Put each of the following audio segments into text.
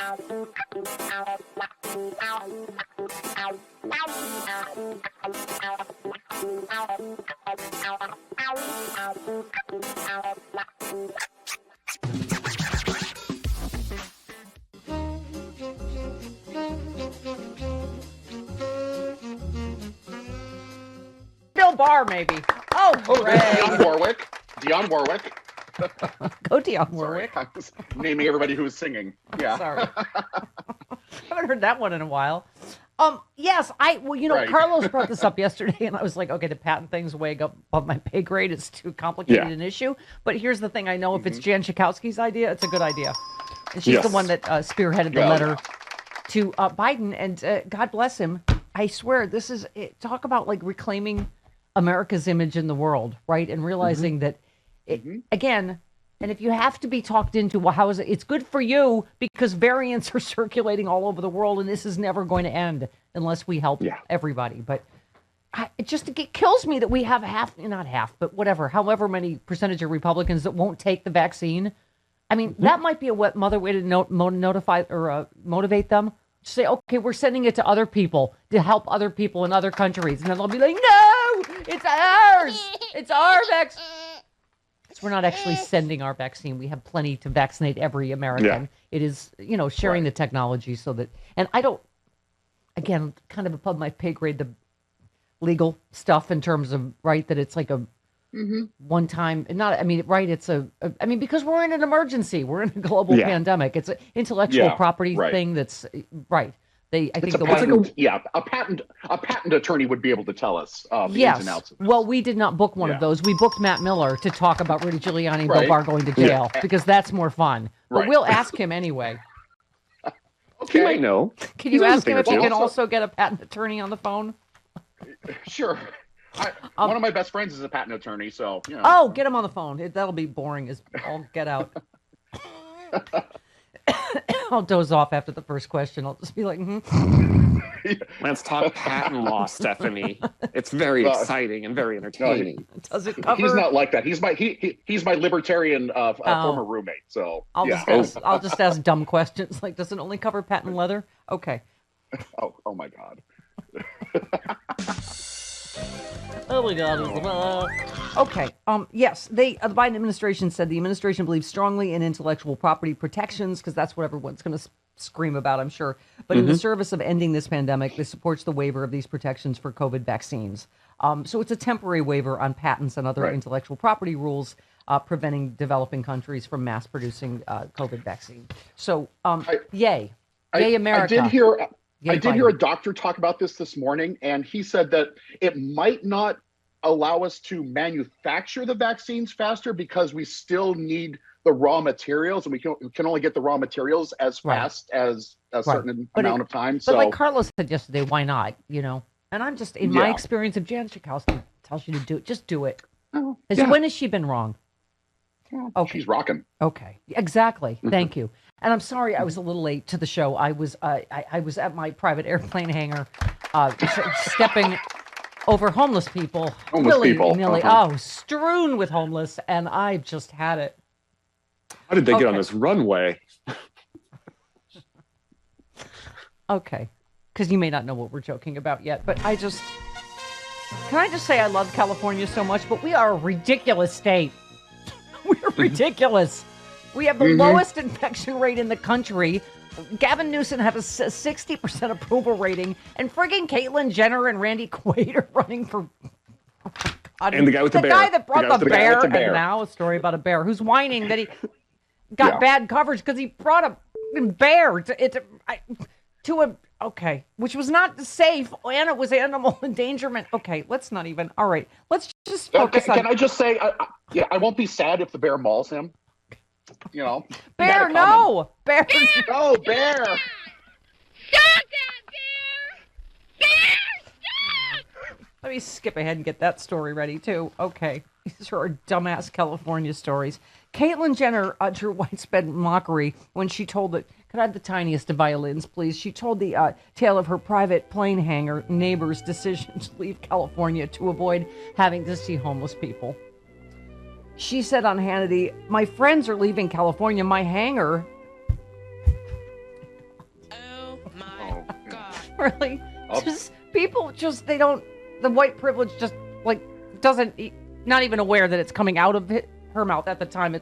Bill Barr, maybe. Oh, great. Dionne Warwick. Go Dionne Warwick. Sorry, I was naming everybody who was singing. Yeah. Sorry. Haven't heard that one in a while. Yes, Right. Carlos brought this up yesterday, and I was like, okay, the patent thing's way above my pay grade. It's too complicated an issue. But here's the thing: I know if it's Jan Schakowsky's idea, it's a good idea, and she's the one that spearheaded the letter to Biden. And God bless him. I swear, this is talk about like reclaiming America's image in the world, right? And realizing that again. And if you have to be talked into, well, how is it? It's good for you because variants are circulating all over the world, and this is never going to end unless we help everybody. But it kills me that we have not half, but whatever, however many percentage of Republicans that won't take the vaccine. I mean, that might be a way to notify or motivate them. Say, okay, we're sending it to other people to help other people in other countries, and then they'll be like, no, it's ours, it's our vaccine. We're not actually sending our vaccine. We have plenty to vaccinate every American. Yeah. It is, sharing the technology so that, and I don't, again, kind of above my pay grade, the legal stuff in terms of, right, that it's like a one time, because we're in an emergency. We're in a global pandemic. It's an intellectual property thing that's, right. A patent attorney would be able to tell us the ins and outs of this. Well, we did not book one of those. We booked Matt Miller to talk about Rudy Giuliani and Bill Barr going to jail because that's more fun. But we'll ask him anyway. Okay. He might know. Can you ask him if he can also get a patent attorney on the phone? Sure. One of my best friends is a patent attorney, so Oh, get him on the phone. That'll be boring as all get out. I'll doze off after the first question. I'll just be like, Let's talk patent law, Stephanie. It's very exciting and very entertaining. Does it cover? He's not like that. He's my libertarian former roommate. So I'll just ask dumb questions like, does it only cover patent leather? Okay. Oh my God. Oh my God. Okay. Yes, the Biden administration said the administration believes strongly in intellectual property protections because that's what everyone's going to scream about, I'm sure. But in the service of ending this pandemic, this supports the waiver of these protections for COVID vaccines. So it's a temporary waiver on patents and other intellectual property rules preventing developing countries from mass producing COVID vaccine. So, yay. Yay, America. I did hear a doctor talk about this morning, and he said that it might not allow us to manufacture the vaccines faster because we still need the raw materials, and we can only get the raw materials as fast as a certain amount of time. But like Carlos said yesterday, why not? And I'm just, in my experience, if Jan Schakowsky tells you to do it, just do it. When has she been wrong? Okay. She's rocking. Okay, exactly. Thank you. And I'm sorry I was a little late to the show. I was at my private airplane hangar, stepping over homeless people. Strewn with homeless, and I just had it. How did they get on this runway? Okay, because you may not know what we're joking about yet, but can I just say I love California so much, but we are a ridiculous state. We're ridiculous. We have the lowest infection rate in the country. Gavin Newsom has a 60% approval rating, and friggin' Caitlyn Jenner and Randy Quaid are running for. And the guy with the bear. The guy that brought the bear, and now a story about a bear who's whining that he got bad coverage because he brought a bear which was not safe, and it was animal endangerment. Okay, let's not even. All right, let's just focus on. Can I just say, I won't be sad if the bear mauls him. Bear, no! Bear! No, bear! Stop that, bear! Stop! Let me skip ahead and get that story ready, too. Okay. These are our dumbass California stories. Caitlyn Jenner drew widespread mockery when she told that, could I have the tiniest of violins, please? She told the tale of her private plane hangar neighbor's decision to leave California to avoid having to see homeless people. She said on Hannity, my friends are leaving California. My hangar Really? Just people they don't, the white privilege just like doesn't, not even aware that it's coming out of her mouth at the time.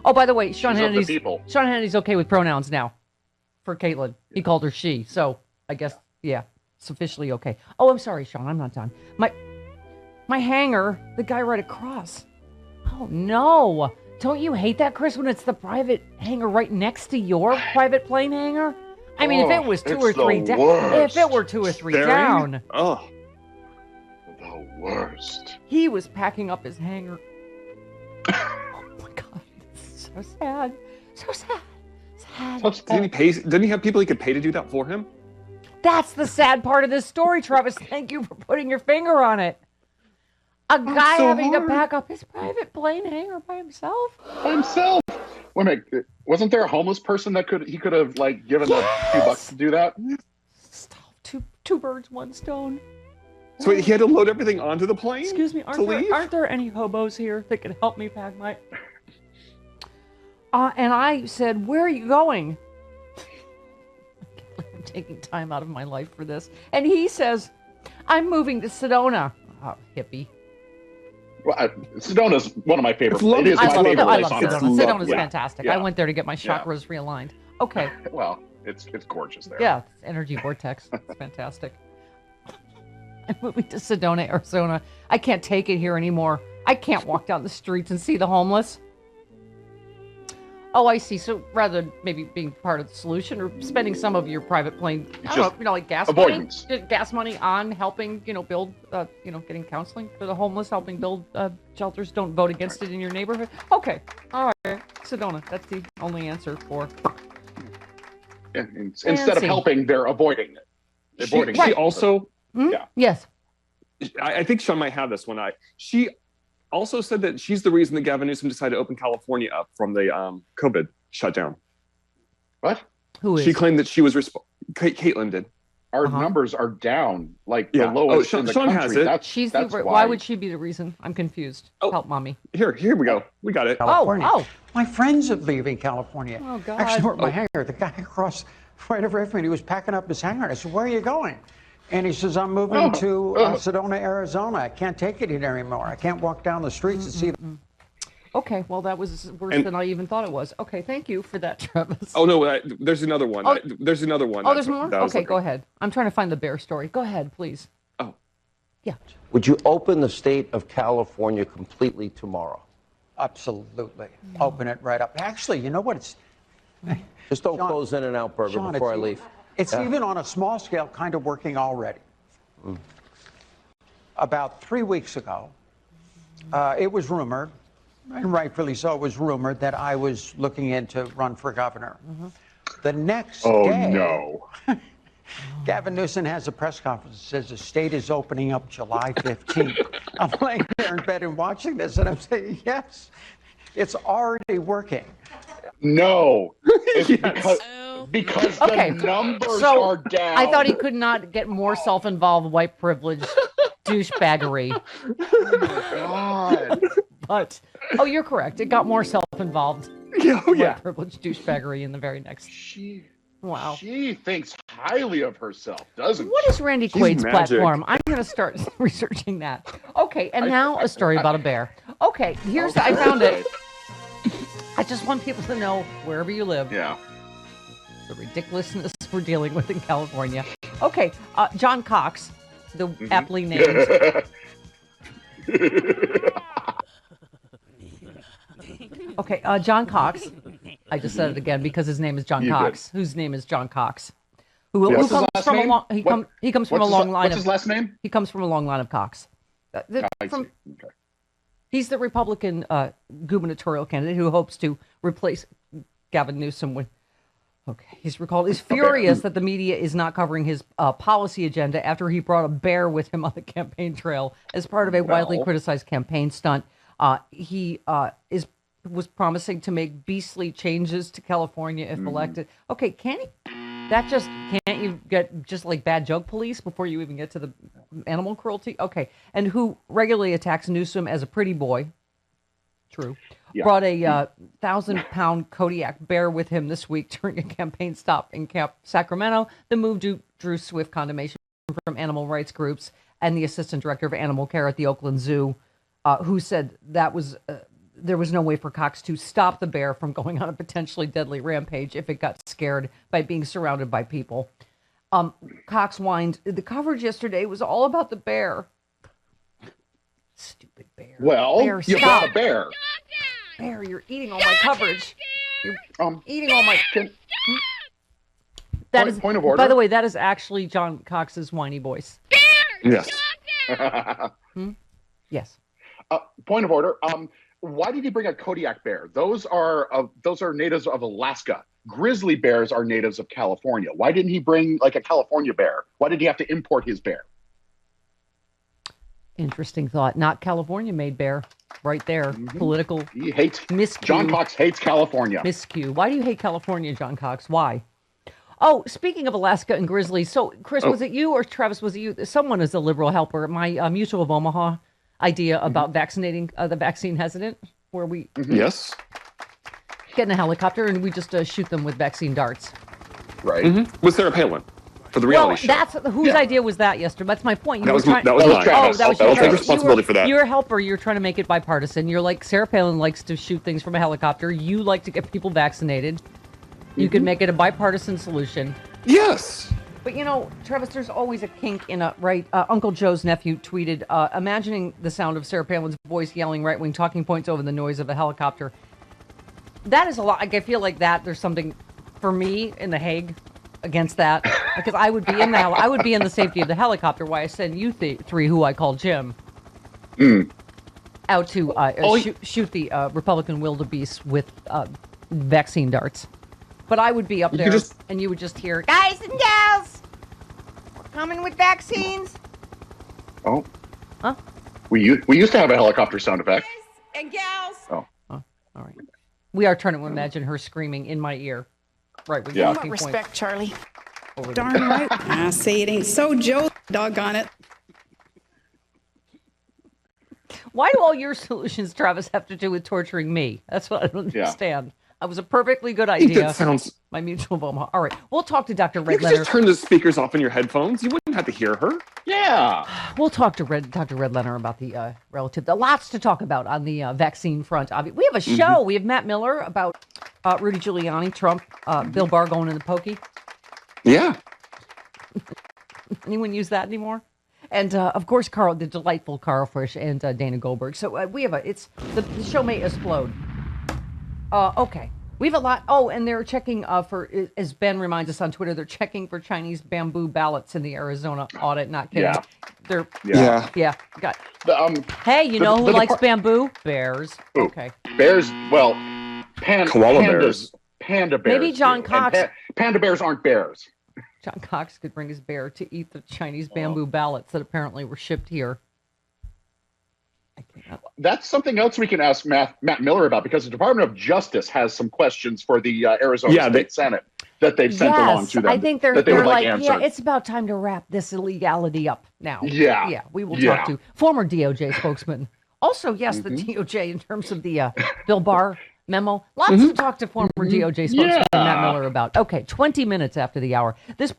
Oh, by the way, Sean Hannity's okay with pronouns now for Caitlyn. He called her she, so I guess, yeah, it's officially okay. Oh, I'm sorry, Sean, I'm not done. My hanger, the guy right across. Oh, no. Don't you hate that, Chris, when it's the private hanger right next to your private plane hanger? I mean, if it was two or three down. If it were two or three down. Oh. The worst. He was packing up his hanger. Oh, my God. So sad. So sad. Sad. Didn't he have people he could pay to do that for him? That's the sad part of this story, Travis. Thank you for putting your finger on it. A guy having to pack up his private plane hanger by himself? By himself. Wait a minute. Wasn't there a homeless person that he could have like given a few bucks to do that? Stop. Two birds, one stone. So he had to load everything onto the plane? Excuse me, aren't there any hobos here that can help me pack my... and I said, where are you going? I'm taking time out of my life for this. And he says, I'm moving to Sedona. Oh, hippie. Well, Sedona's one of my favorites. It is my favorite place on earth. Sedona's fantastic. I went there to get my chakras realigned. Okay. Well, it's gorgeous there. Yeah, it's energy vortex. It's fantastic. I'm moving to Sedona, Arizona. I can't take it here anymore. I can't walk down the streets and see the homeless. Oh, I see. So rather than maybe being part of the solution or spending some of your private plane, I don't know, like gas avoidance. Gas money on helping, build, getting counseling for the homeless, helping build shelters. Don't vote against it in your neighborhood. Okay. All right. Sedona. That's the only answer for. Yeah, instead of helping, they're avoiding it. She also. Yeah. Yes. I think Sean might have this one. She also said that she's the reason that Gavin Newsom decided to open California up from the COVID shutdown. What? Who is? She claimed that she was Caitlyn did. Our numbers are down, like the lowest in the Sean country. Has it. That's why would she be the reason? I'm confused. Help, mommy. Here we go. We got it. California. Oh. My friends are leaving California. Oh, God. Actually, were my hanger. The guy across right over from me, he was packing up his hanger. I said, where are you going? And he says, I'm moving to Sedona, Arizona. I can't take it here anymore. I can't walk down the streets and see them. Okay, well, that was worse than I even thought it was. Okay, thank you for that, Travis. Oh, no, there's another one. There's another one. Oh, there's more? Okay, go ahead. I'm trying to find the bear story. Go ahead, please. Oh. Yeah. Would you open the state of California completely tomorrow? Absolutely. Open it right up. Actually, you know what? Just don't close In-N-Out Burger before I leave. It's even on a small scale kind of working already. About 3 weeks ago, it was rumored, and rightfully so, it was rumored that I was looking in to run for governor. The next day, Gavin Newsom has a press conference that says the state is opening up July 15th. I'm laying there in bed and watching this, and I'm saying, yes, it's already working. No, it's because the numbers are down. I thought he could not get more self-involved white privilege douchebaggery. Oh my God. But you're correct. It got more self-involved. White privilege douchebaggery in the very next. She thinks highly of herself, doesn't she? What is Randy Quaid's platform? I'm going to start researching that. Okay, and now a story about a bear. Okay, I found it. I just want people to know, wherever you live, the ridiculousness we're dealing with in California. Okay, John Cox, the aptly named. Okay, John Cox. I just said it again because his name is John Cox. Whose name is John Cox? Who comes from a long? He comes from a long line. What's his last name? He comes from a long line of Cox. He's the Republican gubernatorial candidate who hopes to replace Gavin Newsom with. Okay, he's furious that the media is not covering his policy agenda after he brought a bear with him on the campaign trail as part of a widely criticized campaign stunt. He was promising to make beastly changes to California if elected. Okay, can't you get just like bad joke police before you even get to the animal cruelty? Okay, and who regularly attacks Newsom as a pretty boy. True. brought a 1,000-pound Kodiak bear with him this week during a campaign stop in Camp Sacramento. The move drew swift condemnation from animal rights groups and the assistant director of animal care at the Oakland Zoo, who said that was there was no way for Cox to stop the bear from going on a potentially deadly rampage if it got scared by being surrounded by people. Cox whined, the coverage yesterday was all about the bear. Stupid bear. Well, bear, you got a bear. Bear, you're eating all my coverage. You're eating all my... Point of order. By the way, that is actually John Cox's whiny voice. Yes. Yes. Point of order. Why did he bring a Kodiak bear? Those are natives of Alaska. Grizzly bears are natives of California. Why didn't he bring like a California bear? Why did he have to import his bear? Interesting thought. Not California-made bear. Right there. Political. He hates. Miscue. John Cox hates California. Miscue. Why do you hate California, John Cox? Why? Oh, speaking of Alaska and grizzlies, so Chris, was it you or Travis? Was it you? Someone is a liberal helper. My Mutual of Omaha idea about vaccinating the vaccine hesitant, where we Yes. get in a helicopter and we just shoot them with vaccine darts. Right. With Sarah Palin for the reality show. That's whose idea was that yesterday? That's my point. That was mine. Travis. That was I'll yours. take responsibility for that. You're a helper. You're trying to make it bipartisan. You're like Sarah Palin likes to shoot things from a helicopter. You like to get people vaccinated. You can make it a bipartisan solution. Yes. But you know, Travis, there's always a kink in a right. Uncle Joe's nephew tweeted, imagining the sound of Sarah Palin's voice yelling right-wing talking points over the noise of a helicopter. That is a lot. Like, I feel like that there's something for me in The Hague against that, because I would be in the safety of the helicopter. Why I send you three, who I call Jim, out to shoot the Republican wildebeest with vaccine darts. But I would be up there, and you would just hear, guys and gals, we're coming with vaccines. Oh. Huh? We used to have a helicopter sound effect. Guys and gals. Oh. All right. We are trying to imagine her screaming in my ear. Right. With Yeah. talking Respect, points. Charlie. Darn right. I say it ain't so, Joe. Doggone it. Why do all your solutions, Travis, have to do with torturing me? That's what I don't understand. That was a perfectly good I think idea. that sounds... My Mutual of Omaha. All right. We'll talk to Dr. You Red could Leonard. just turn the speakers off in your headphones. You wouldn't have to hear her. Yeah. We'll talk to Dr. Red Leonard about the lots to talk about on the vaccine front. We have a show. We have Matt Miller about Rudy Giuliani, Trump, Bill Barr going in the pokey. Yeah. Anyone use that anymore? And of course, the delightful Carl Frisch and Dana Goldberg. So we have the show may explode. Okay. We have a lot. Oh, and they're checking for, as Ben reminds us on Twitter, they're checking for Chinese bamboo ballots in the Arizona audit. Not kidding. Yeah. Yeah. Hey, you know who likes bamboo? Bears. Ooh. Okay. Bears. Well, Koala bears. Panda bears. Maybe John Cox. Panda bears aren't bears. John Cox could bring his bear to eat the Chinese bamboo ballots that apparently were shipped here. That's something else we can ask Matt Miller about, because the Department of Justice has some questions for the Arizona State Senate that they've sent along to them. I think they're like, it's about time to wrap this illegality up now. Yeah. We will talk to former DOJ spokesman. Also, yes, the DOJ in terms of the Bill Barr memo. Lots to talk to former DOJ spokesman Matt Miller about. Okay, 20 minutes after the hour. This